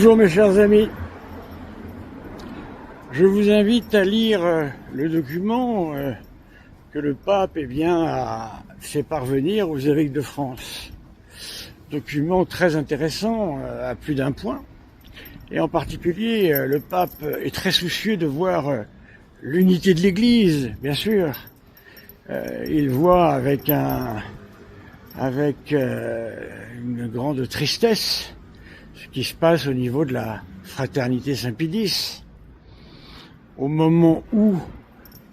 Bonjour mes chers amis, je vous invite à lire le document que le pape a fait parvenir aux évêques de France. Document très intéressant à plus d'un point, et en particulier le pape est très soucieux de voir l'unité de l'Église, bien sûr. Il voit avec une grande tristesse ce qui se passe au niveau de la fraternité Saint-Pie-X. Au moment où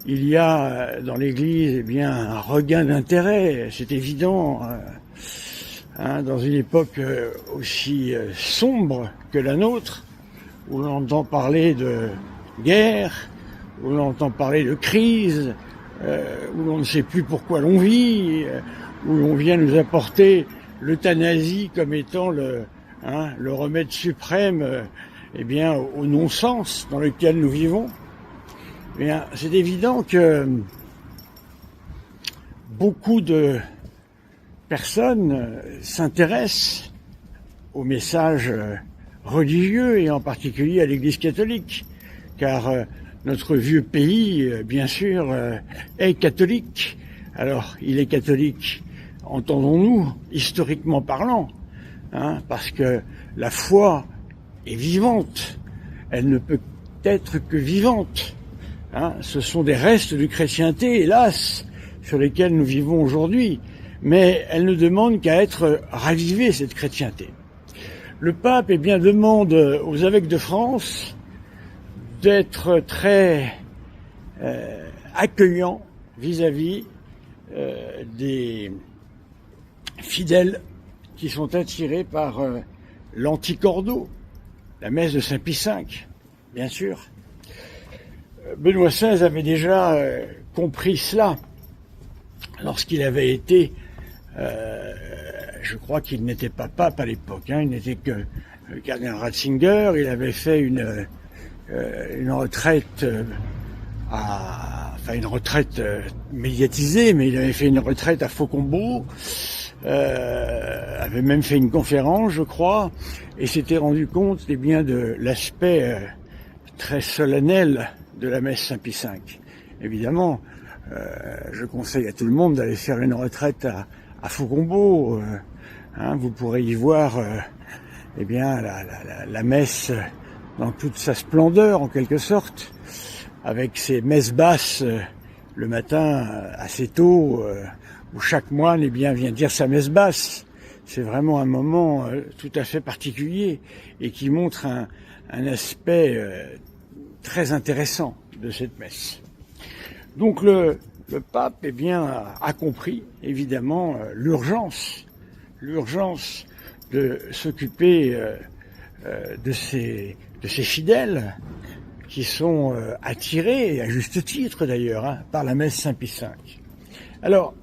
il y a dans l'Église un regain d'intérêt, c'est évident, dans une époque aussi sombre que la nôtre, où l'on entend parler de guerre, où l'on entend parler de crise, où l'on ne sait plus pourquoi l'on vit, où l'on vient nous apporter l'euthanasie comme étant le remède suprême au non-sens dans lequel nous vivons. C'est évident que beaucoup de personnes s'intéressent au message religieux et en particulier à l'Église catholique, car notre vieux pays, bien sûr, est catholique. Alors, il est catholique, entendons-nous, historiquement parlant, parce que la foi est vivante, elle ne peut être que vivante. Ce sont des restes de chrétienté, hélas, sur lesquels nous vivons aujourd'hui, mais elle ne demande qu'à être ravivée, cette chrétienté. Le pape demande aux évêques de France d'être très accueillants vis-à-vis des fidèles qui sont attirés par l'anticordo, la messe de Saint-Pie V, bien sûr. Benoît XVI avait déjà compris cela lorsqu'il avait été, je crois qu'il n'était pas pape à l'époque, il n'était que cardinal Ratzinger. Il avait fait une retraite une retraite médiatisée, mais il avait fait une retraite à Faucombault, avait même fait une conférence, je crois, et s'était rendu compte de l'aspect très solennel de la messe Saint-Pie V. Évidemment, je conseille à tout le monde d'aller faire une retraite à Faucombault. Vous pourrez y voir la messe dans toute sa splendeur, en quelque sorte, avec ses messes basses le matin assez tôt, où chaque moine vient dire sa messe basse. C'est vraiment un moment tout à fait particulier et qui montre un aspect très intéressant de cette messe. Donc le pape a compris évidemment l'urgence de s'occuper de ces fidèles qui sont attirés, à juste titre d'ailleurs, par la messe Saint-Pie V. Alors,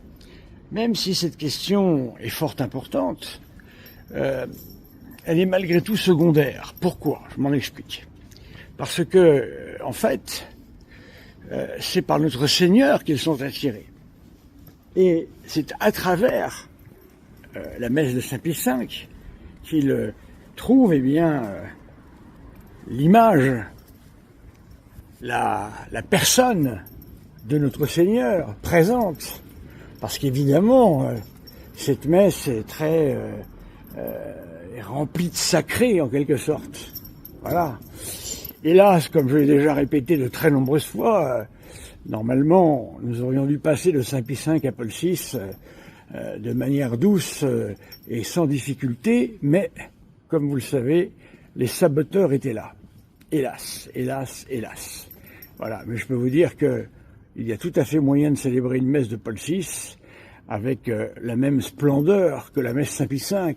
même si cette question est fort importante, elle est malgré tout secondaire. Pourquoi ? Je m'en explique. Parce que, en fait, c'est par notre Seigneur qu'ils sont attirés. Et c'est à travers la messe de Saint-Pie V qu'ils trouvent l'image, la personne de notre Seigneur présente. Parce qu'évidemment, cette messe est très remplie de sacré, en quelque sorte. Voilà. Hélas, comme je l'ai déjà répété de très nombreuses fois, normalement, nous aurions dû passer de Saint-Pie V à Paul VI de manière douce et sans difficulté, mais, comme vous le savez, les saboteurs étaient là. Hélas, hélas, hélas. Voilà, mais je peux vous dire que il y a tout à fait moyen de célébrer une messe de Paul VI avec la même splendeur que la messe Saint-Pie V.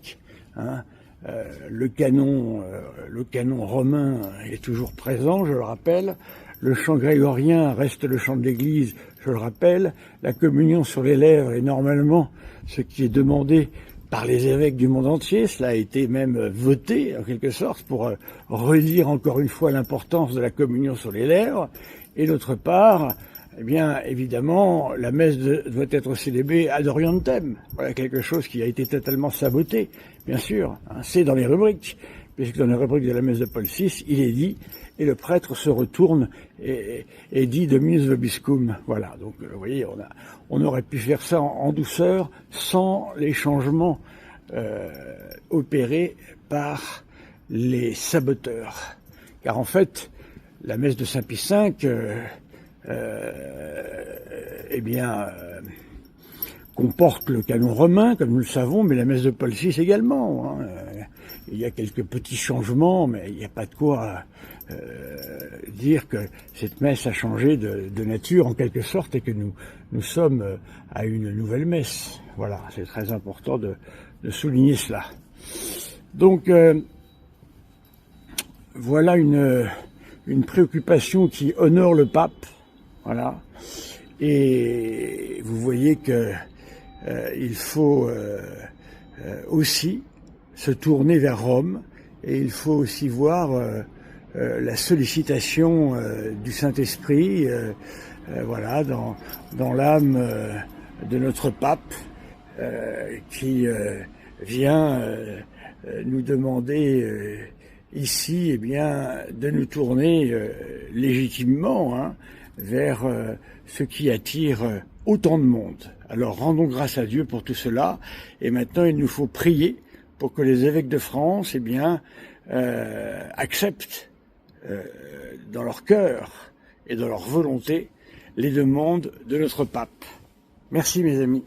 Le canon romain est toujours présent, je le rappelle. Le chant grégorien reste le chant de l'Église, je le rappelle. La communion sur les lèvres est normalement ce qui est demandé par les évêques du monde entier. Cela a été même voté, en quelque sorte, pour redire encore une fois l'importance de la communion sur les lèvres. Et d'autre part, évidemment, la messe doit être célébrée ad orientem. Voilà quelque chose qui a été totalement saboté, bien sûr. C'est dans les rubriques. puisque dans la rubrique de la messe de Paul VI, il est dit, et le prêtre se retourne et dit Dominus vobiscum. Voilà, donc vous voyez, on aurait pu faire ça en douceur, sans les changements opérés par les saboteurs. Car en fait, la messe de Saint Pie V, comporte le canon romain, comme nous le savons, mais la messe de Paul VI également. Il y a quelques petits changements, mais il n'y a pas de quoi dire que cette messe a changé de nature en quelque sorte et que nous sommes à une nouvelle messe. Voilà, c'est très important de souligner cela. Donc, voilà une préoccupation qui honore le pape, voilà. Et vous voyez que il faut aussi se tourner vers Rome et il faut aussi voir la sollicitation du Saint-Esprit, voilà, dans l'âme de notre pape qui vient nous demander ici, eh bien, de nous tourner légitimement vers ce qui attire autant de monde. Alors rendons grâce à Dieu pour tout cela. Et maintenant, il nous faut prier pour que les évêques de France, eh bien, acceptent dans leur cœur et dans leur volonté les demandes de notre pape. Merci mes amis.